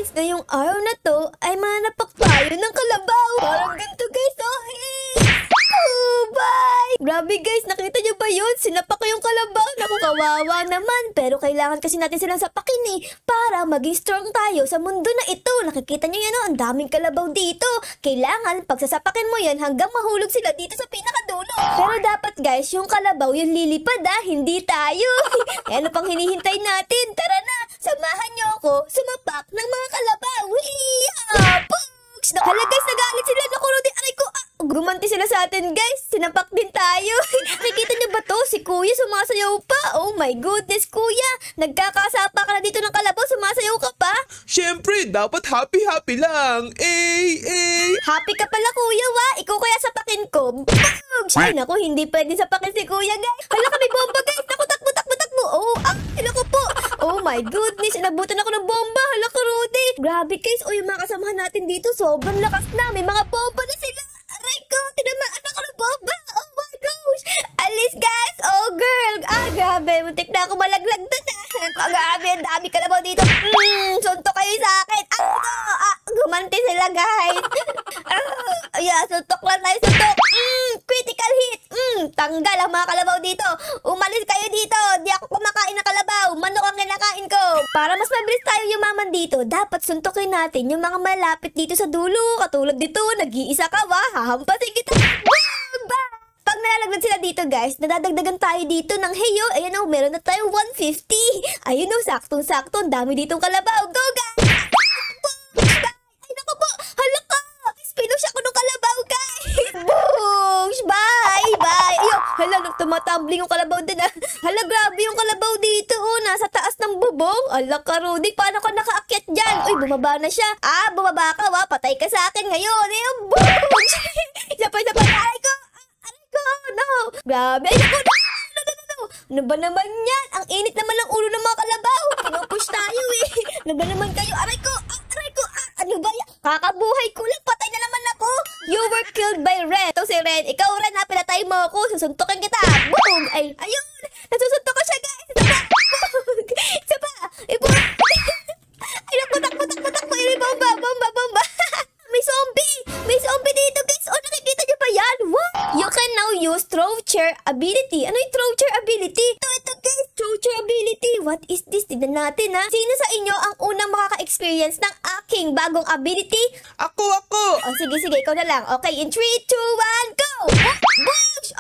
guys, ngayong araw na to ay manapak tayo ng kalabaw. Parang ganito guys, oh. Oh, bye! Grabe guys, nakita nyo ba yun? Sinapak ko yung kalabaw. Naku, kawawa naman. Pero kailangan kasi natin silang sapakin para maging strong tayo sa mundo na ito. Nakikita nyo yan, oh, ang daming kalabaw dito. Kailangan pagsasapakin mo yan hanggang mahulog sila dito sa pinakadulo. Pero dapat guys, yung kalabaw yung lilipad hindi tayo. Ano pang hinihintay natin? Tara na, samahan nyo ako sumapak ng mga kalabaw. Hala guys, nagalit sila. Naku, Rudy, aray ko. Gumanti sila sa atin guys. Sinapak din tayo. Nakikita niyo ba to? Si Kuya sumasayaw pa. Oh my goodness, Kuya. Nagkakasapa ka na dito ng kalabaw. Sumasayaw ka pa? Siyempre, dapat happy-happy lang. Happy ka pala, Kuya, wa? Ikaw kaya sapakin ko. Ay, naku, hindi pwede sapakin si Kuya, guys. Hala ka, may bomba, guys. Naku, takbo. Oh, naku po. Oh my goodness, inabutan ako ng bomba. Hala ka, Rudy. Grabe, guys. Oh, yung mga kasamahan natin dito, sobrang lakas na. May mga bomba na sila. Aray ko, tinamaan ako ng bomba. Oh my gosh. Alis, guys. Oh, girl. Grabe. Muntik na ako malaglag doon. Grabe, ang dami kalabaw dito. Suntok kayo sa akin. Gumanti sila, guys. Suntok lang tayo, suntok. Critical hit. Tanggal ang mga kalabaw dito. Umalis kayo dito. Di ako kumakain ng kalabaw. Manok ang kinakain ko. Para mas mabilis tayo yumaman dito, dapat suntokin natin yung mga malapit dito sa dulo. Katulad dito, nag-iisa ka ba? Hahampasin kita. Pag nalalaglag sila dito guys, nadadagdagan tayo dito ng heyo. Ayan o, meron na tayo 150. Ayun o, saktong-sakto. Ang dami ditong kalabaw. Go guys! Ay naku po, hala ka! Pinush ako ng kalabaw guys! Boosh! Bye! Ayun, hala, tumatumbling yung kalabaw din Hala, grabe yung kalabaw dito nasa taas ng bubong. Hala ka, Rudy, paano ka nakaakyat dyan? Uy, bumaba na siya. Bumaba ka patay ka sa akin ngayon. Ayun, boosh! Isa pa, aray ko! No! Grabe! Ay, naku! No! Ano ba naman yan? Ang init naman ng ulo ng mga kalabaw. Pinupush tayo Ano ba naman kayo? Aray ko! Ano ba yan? Kakabuhay ko lang. Patay na naman ako. You were killed by Ren. Ito si Ren. Ikaw, Ren, pinatay mo ako. Susuntokin kita. Boom! Ayun! Nasusuntok ko siya, guys. Isa pa! Ay, naku, takbo. May bomba. May zombie dito, guys. Nakikita niyo pa yan? What? You can now use throw chair ability. Ano yung throw chair ability? Ito guys, throw chair ability. What is this? Tignan natin Sino sa inyo ang unang makaka-experience ng aking bagong ability? Ako! Sige, ikaw na lang. Okay, in 3, 2, 1, go! Boosh!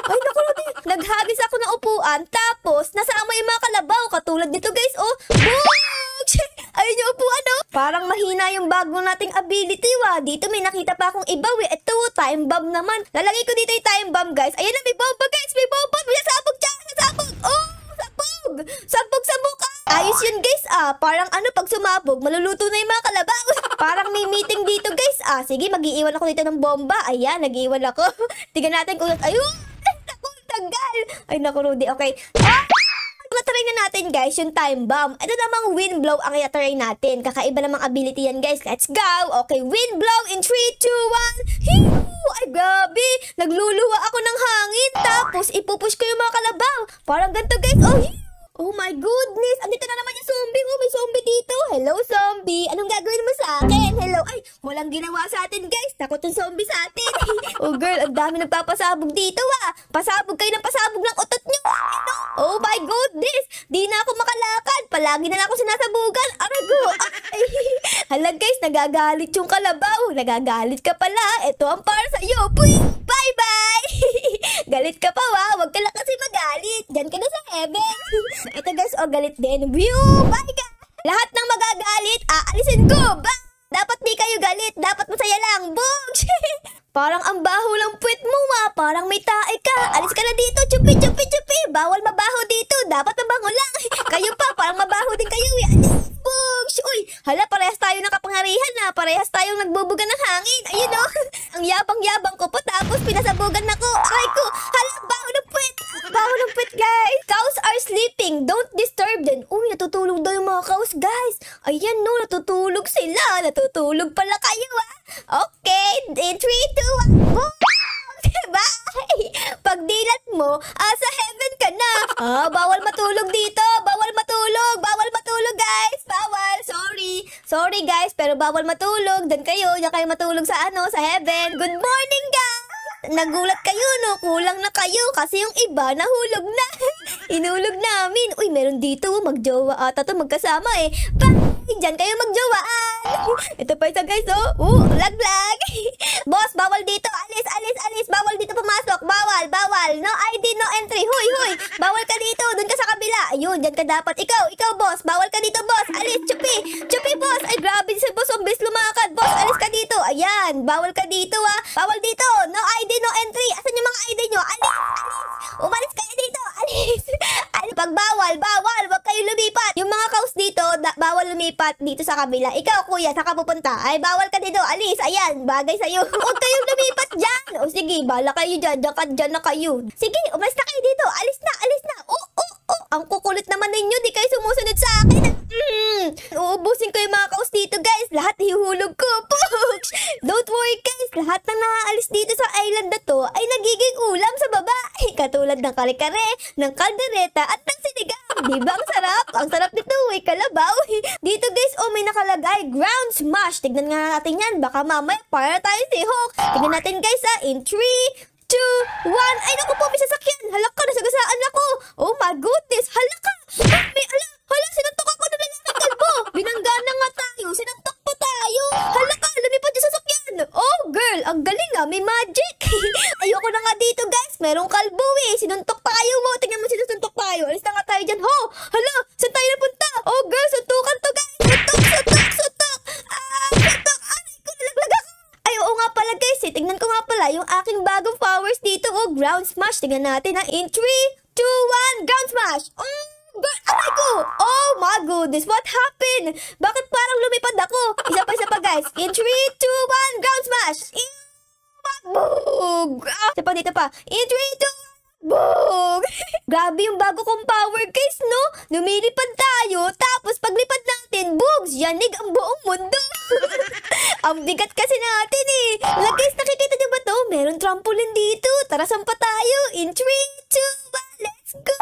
Ay, naku, naghagis ako ng upuan, tapos nasama yung mga kalabaw. Katulad dito, guys, Boosh! Ayun yung upuan, Parang mahina yung bago nating ability, Dito may nakita pa akong iba, Ito, time bomb naman. Lalagay ko dito yung time bomb, guys. Ayan na, may bomba, guys. May bomba. May sabog dyan. Sabog. Sabog sa mukha. Ayos yun, guys, Parang pag sumabog, maluluto na yung mga kalabaw. Parang may meeting dito, guys, Sige, mag-iiwan ako dito ng bomba. Ayan, nag-iiwan ako. Tignan natin kung... Ayun! Naku, tanggal. Ay, naku, Rudy. Okay. Try na natin, guys, yung time bomb. Ito namang wind blow ang i-try natin. Kakaiba namang ability yan, guys. Let's go! Okay, wind blow in 3, 2, 1. Ay, grabe! Nagluluwa ako ng hangin. Tapos, ipupush ko yung mga kalabaw. Parang ganito, guys. Oh my goodness! Andito na naman yung zombie. May zombie dito. Hello, zombie. Anong gagawin mo sa akin? Hello. Ay, walang ginawa sa atin, guys. Takot yung zombie sa atin. Oh, girl, ang dami nagpapasabog dito, Pasabog kayo ng pasabog ng utot nyo. Oh my goodness! Di na ako makalakad. Palagi na lang ako sinasabugan. Aray ko. Hala, guys, nagagalit yung kalabaw. Nagagalit ka pala. Ito ang para sa iyo. Bye-bye! Galit ka pa, Huwag ka lang kasi magalit. Diyan ka na sa heaven. Ito, guys, galit din. Bye, guys! Lahat ng magagalit, aalisin ko. Dapat di kayo galit. Dapat masaya lang. Boom! Parang ang baho lang puwet mo, Parang may tae ka. Alis ka na dito. Chupi. Bawal mabaho dito. Dapat mabango lang. Kayo pa, parang mabaho din kayo. Alis. Boom! Uy, hala, parehas tayo ng kapangyarihan, Parehas tayong nagbubugan ng hangin. Ayun, Ang yabang-yabang ko po. Tapos pinasabugan ako. Aray ko. Hala, baho ng puwet. Guys. Cows are sleeping. Don't disturb them. Uy, natutulog daw yung mga cows, guys. Ayan, natutulog sila. Natutulog pala kayo, Okay, in 3, 2, 1. Boom! Bye! Pag dilat mo, sa heaven ka na. Bawal matulog dito. Bawal matulog, guys. Bawal. Sorry. Sorry guys, pero bawal matulog. Diyan kayo matulog sa sa heaven. Good morning guys! Nagulat kayo, no? Kulang na kayo kasi yung iba nahulog na. Inulog namin. Uy, meron dito. Magjowa ata to magkasama eh. Diyan kayo magjowaan. Ito pa isa guys, oh. Laglag. Boss, bawal dito. Alis. Bawal dito pumasok. Bawal. No ID, no entry. Huy. Bawal ka dito. Doon ka sa kabila. Ayun, diyan ka dapat. Ikaw boss. Bawal ka dito, boss. Alis, chupi, boss. Ay, grabe si boss. Umbis lumakad. Boss, alis ka dito. Ayan, bawal ka dito, ah. Bawal dito. No ID, no entry. Asan yung mga ID nyo? Alis. Umalis kayo dito. Alis. Pag bawal. Wag kayo lumipat. Yung mga kaus dito, bawal lumipat dito sa kabila. Ikaw, kuya, saka pupunta. Ay, bawal ka dito. Alis. Ayan, bagay sa'yo. Huwag kayong lumipat dyan. O sige, bala kayo dyan. Dyan na kayo. Sige, umalis na kayo dito. Alis na. Ang kukulit naman ninyo. Di kayo sumusunod sa akin. Uubusin ko yung mga kaus dito, guys. Lahat hihuhulog ko. Don't worry, guys. Lahat ng naaalis dito sa island na to ay nagiging ulam sa baba. Katulad ng kare-kare, ng kaldereta, at ng sinigang. Di ba ang sarap? Ang sarap nito, kalabaw. Dito, guys, may nakalagay. Ground smash. Tignan nga natin yan. Baka mamaya para tayo si Hulk. Tignan natin, guys, in 3, 2, 1. Ay, naku po, may sasakyan. Halaka, nasagasaan ako. Oh my goodness. Halaka. Sinuntok ako na lalakang kalbo. Binangga na nga tayo. Sinuntok pa tayo. Halaka, lumipad yung sasakyan. Oh, girl, ang galing ah. May magic. Ayoko na nga dito, guys. Merong kalbo eh. Sinuntok tayo mo. Tingnan mo sinuntok tayo. Alis na nga tayo dyan. Hala, saan tayo napunta? Oh, girl, suntukan to, guys. Suntok. Aray ko, nalaglag ako. Ay, oo nga pala, guys. Tingnan ko nga pala yung aking bagong powers dito. Ground smash. Tingnan natin ha. In 3, 2, 1, ground smash. Aray ko! Oh my goodness, what happened? Bakit parang lumipad ako? Isa pa guys. In 3, 2, 1, ground smash! Boog! Isa pa dito pa. In 3, 2, 1, boog! Grabe yung bago kong power guys, no? Lumilipad tayo, tapos paglipad natin, boogs! Yanig ang buong mundo! Ang bigat kasi natin eh! Wala guys, nakikita nyo ba to? Meron trampoline dito. Tara, sampa tayo. In 3, 2, 1, let's go!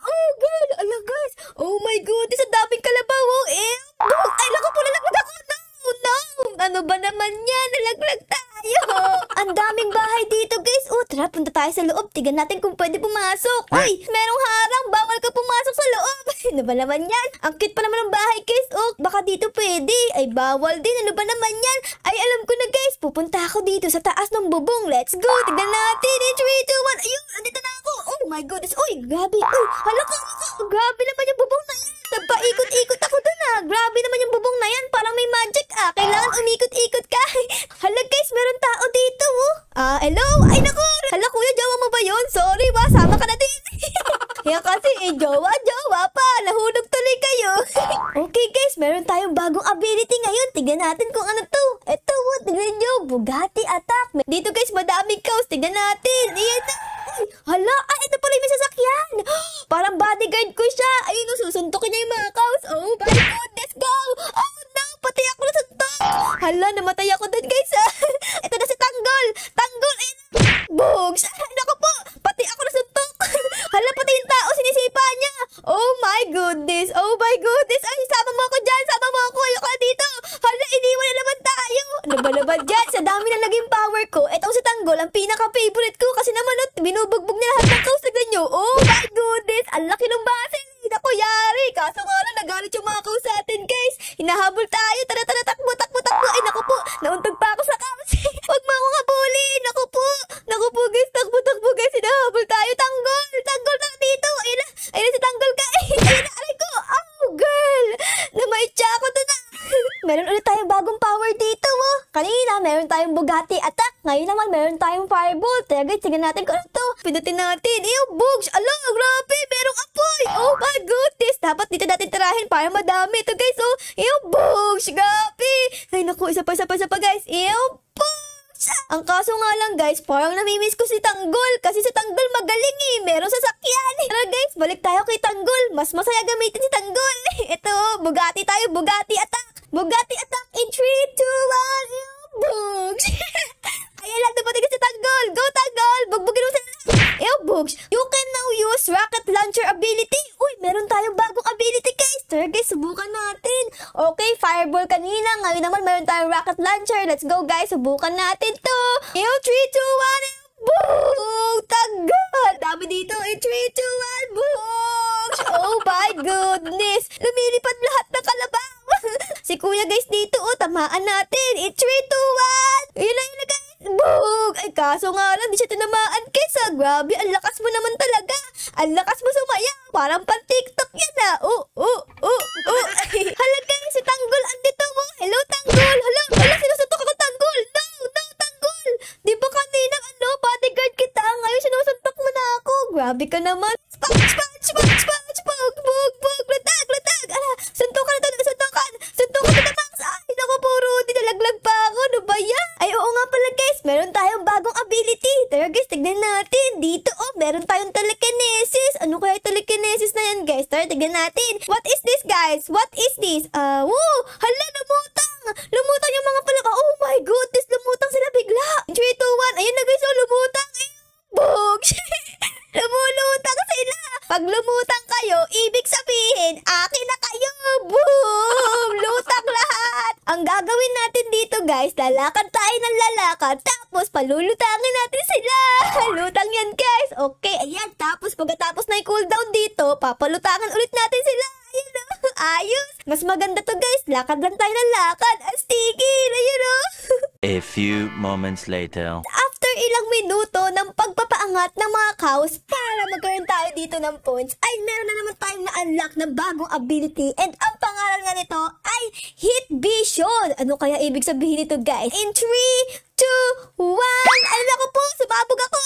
Oh, girl! Ala, guys! Oh my goodness! Ang daming kalabaw! Ay, naku po! Nalaglag ako! No! Ano ba naman yan? Nalaglag tayo! Ang daming bahay dito, guys! Tara, punta tayo sa loob. Tignan natin kung pwede pumasok. Uy! Merong harang! Bawal ka pumasok sa loob! Ano ba naman yan? Ang cute pa naman ng bahay, guys! Baka dito pwede. Ay, bawal din. Ano ba naman yan? Ay, alam ko na, guys! Pupunta ako dito sa taas ng bubong. Let's go! Tignan natin! In 3, 2, 1! Ayun! Andito na ako! Oh my goodness! Uy! Grabe! Halaka! Grabe naman yung bubong na yan! Nagpaikot-ikot ako dun ah! Grabe naman yung bubong na yan! Parang may magic ah! Kailangan umikot-ikot ka! Hala guys! Meron tao dito hello? Ay naku! Hala kuya! Jowa mo ba yun? Sorry sama ka na din! Kaya kasi jowa pa! Nahulog tuloy kayo! Okay guys! Meron tayong bagong ability ngayon! Tignan natin kung ano to! Ito tignan nyo! Bugatti attack! Dito guys! Madaming cows! Tignan natin! Ayan na! Hala! Ito pala yung may sasakyan! Parang bodyguard ko siya! Ayun susuntukin niya yung mga cows! Oh my goodness! Go! Oh no! Pati ako nasuntok! Hala! Namatay ako dun guys Ito na si Tanggol! Ayun! Bugs! Naku po! Pati ako nasuntok! Hala! Pati yung tao sinisipa niya! Oh my goodness! Ay! Sama mo ako dyan! Ayoko na dito! Hala! Iniwan na naman tayo! Ano ba naman dyan? Sa dami na naging power ko, etong si Tanggol ang pinaka-favorite ko kasi naman binubugbog niya lahat ng cows. Tignan nyo! Oh my goodness! Ang laki ng base! Naku, yari! Kaso nga lang, nagalit yung mga cows sa atin, guys! Hinahabol tayo! Tara! Takbo! Ay, naku po! Nauntog pa ako sa cows! Huwag mo ako kabulin! Naku po, guys! Takbo, guys! Hinahabol tayo! Tanggol na dito! Ayun si Tanggol ka! Ayun na! Aray ko! Oh, girl! Namaitsa ako doon na! Meron ulit tayong bagong power dito, Kanina, meron tayong Bugatti attack. Ngayon naman, meron tayong Firebolt. Kaya guys, tignan natin kung ano to. Pindutin natin. Bugs! Grabe! Merong apoy! Oh my goodness! Dapat dito natin tirahin para madami ito, guys. Bugs! Grabe! Ay, naku, isa pa, guys. Bugs! Ang kaso nga lang, guys, parang namimiss ko si Tanggol. Kasi si Tanggol magaling Meron sasakyan. Tara, guys, balik tayo kay Tanggol. Mas masaya gamitin si Tanggol. Ito, Bugatti tayo. Bugatti attack in 3, 2, 1. Bugs! Ayan lang, dumating si Tanggol. Go, Tanggol! Bugbugin mo sila. Boogs! You can now use rocket launcher ability. Uy, meron tayong bagong ability, guys. Tara, guys, subukan natin. Okay, fireball kanina. Ngayon naman, meron tayong rocket launcher. Let's go, guys. Subukan natin to. 3, 2, 1, boom! Tagal! Dami dito. 3, 2, 1, boom! Oh my goodness! Lumilipad lahat ng kalabaw. Si kuya, guys, dito. Oh, tamaan natin. 3, 2, 1. Yun na, guys. Boom! Ay, kaso nga lang, di siya tinamaan, Kesa. Grabe, ang lakas mo naman talaga. Ang lakas mo sumaya. Parang pan-TikTok yan, ah. Hala, guys, si Tanggol, andito mo. Hello, Tanggol. Hala, sinusuntok ako, Tanggol. No, Tanggol. Di ba kanina, bodyguard kita. Ngayon, sinusuntok mo na ako. Grabe ka naman. Latag. Ala, suntukan na to, suntukan na Max. Ay, naku, puro, dinalaglag pa ako. Ano ba yan? Ay, oo nga pala, guys. Meron tayong bagong ability. Tara, guys, tignan natin. Dito, meron tayong telekinesis. Ano kaya telekinesis na yan, guys? Tara, tignan natin. What is this, guys? What is this? Hala, lumutang. Lumutang yung mga palaka. Oh my goodness, lumutang sila bigla. 3, 2, 1. Ayun na, guys, lumutang. Boogs! Lumulutang sila. Pag lumutang kayo, ibig sabihin, akin na kayo. Boom! Lutang lahat. Ang gagawin natin dito, guys, lalakad tayo ng lalakad, tapos palulutangin natin sila. Lutang yan, guys. Okay, ayan. Tapos pagkatapos na i-cooldown dito, papalutangan ulit natin sila. Ayun, ayos. Mas maganda to, guys. Lakad lang tayo ng lakad. Astigil. Ayun, A few moments later. After ilang minuto ng pagpapaangat ng mga cows para magkaroon tayo dito ng points, ay meron na naman tayong na-unlock na bagong ability, and ang pangalan nga nito ay Heat Vision. Ano kaya ibig sabihin nito, guys? In 3, 2, 1. Ay, naku po, sumabog ako.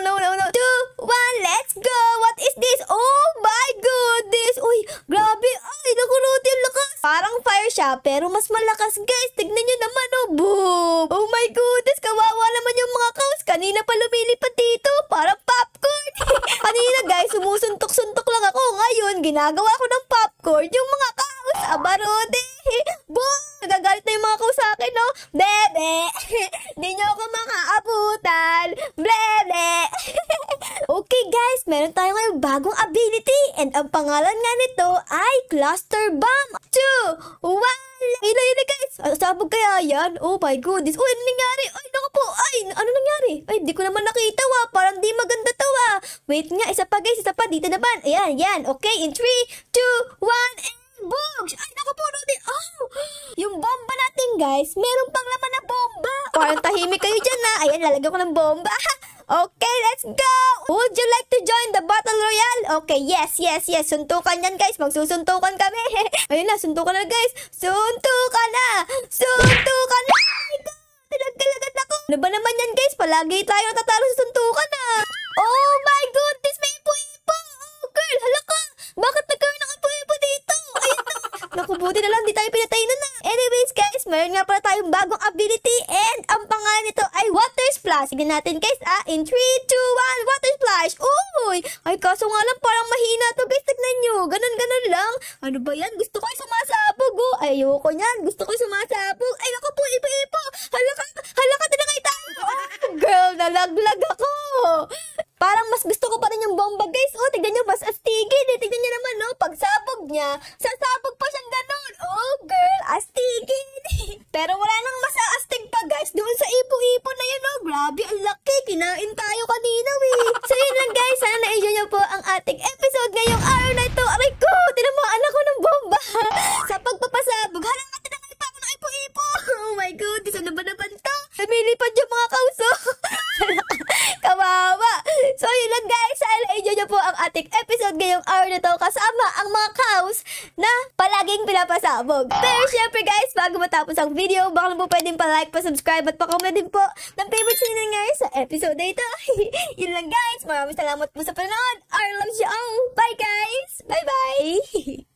No. 2, 1, let's go. What is this? Oh my goodness. Uy, grabe. Ay, naku, Rudy, ang lakas. Parang fire siya, pero mas malakas, guys. Tignan nyo naman, boom. Oh my goodness, kawawa naman yung mga cows. Kanina pa lumilipad dito, parang popcorn. Kanina, guys, sumusuntok-suntok lang ako. Ngayon, ginagawa ko ng popcorn yung mga cows. Aba, Rudy. Boom. Nagagalit na yung mga cows sa akin, no? Bebe. Di nyo ako makaabutan. Blebe. Okay, guys, meron tayo ngayong bagong ability, and ang pangalan nga nito ay Cluster Bomb. 2, 1. Yun, guys. Sabog kaya yan? Oh my goodness. Uy, ano nangyari? Ay, naku po. Ay, ano nangyari? Ay, di ko naman nakita, Parang di maganda to, Wait nga, isa pa, guys. Isa pa. Dito naman. Ayan, yan. Okay, in 3, 2, 1, and boogs! Ay, naku po, Rudy. Oh! Yung bomba natin, guys, meron pang laman na bomba. Parang tahimik kayo dyan, Ayan, lalagyan ko ng bomba. Okay, let's go! Would you like to join the Battle Royale? Okay, yes. Suntukan yan, guys. Magsusuntukan kami. Ayun na, suntukan na, guys. Suntukan na! Ay, God! Tinagkalagat ako. Ano ba naman yan, guys? Palagi tayo natatalo sa suntukan, Oh my goodness, may ipo-ipo. Oh, girl, hala ka. Bakit nagkaroon ng ipo-ipo dito? Ayun na. Naku, buti na lang, di tayo pinatay na. Anyways, guys, meron nga pala tayong bagong ability, and ang pangalan nito ay Water Splash. Sige natin, guys, In 3, 2, 1, Water Splash. Uy! Ay, kaso nga lang, parang mahina to, guys. Tignan nyo. Ganon lang. Ano ba yan? Gusto ko yung sumasabog, Ayoko niyan. Gusto ko yung sumasabog. Ay, naku po, ipo-ipo. Hala ka, tinakay tayo. Oh, girl, nalaglag ako. Parang mas gusto ko pa rin yung bomba, guys. Tignan nyo, mas astigid. Tignan nyo naman, pagsabog niya, sasabog pa siyang ganon. Oh, girl, astigid. Pero wala nang mas astig pa, guys. Doon sa ipo-ipo na yan, Grabe, ang laki. Kinain tayo kanina, So, yun lang, guys. Sana na-enjoy nyo po ang ating episode ngayong araw na ito. Aray ko, tinamaan ako ng bomba. Sa pagpapasabog, halang ka, tinakay pa ako ng ipo-ipo. Oh my goodness, ano ba naman to? Lumilipad yung mga kauso. Kawawa. So, yun lang, guys. Sana na-enjoy nyo po ang ating episode ngayong araw na ito kasama ang mga cows na palaging pinapasabog. Pero syempre, guys, bago matapos ang video, baka lang po pwedeng pa-like, pa-subscribe at pa-comment din po ng favorite sino nangyari sa episode na ito. Yun lang, guys. Maraming salamat po sa panonood. I love you all. Bye, guys. Bye-bye.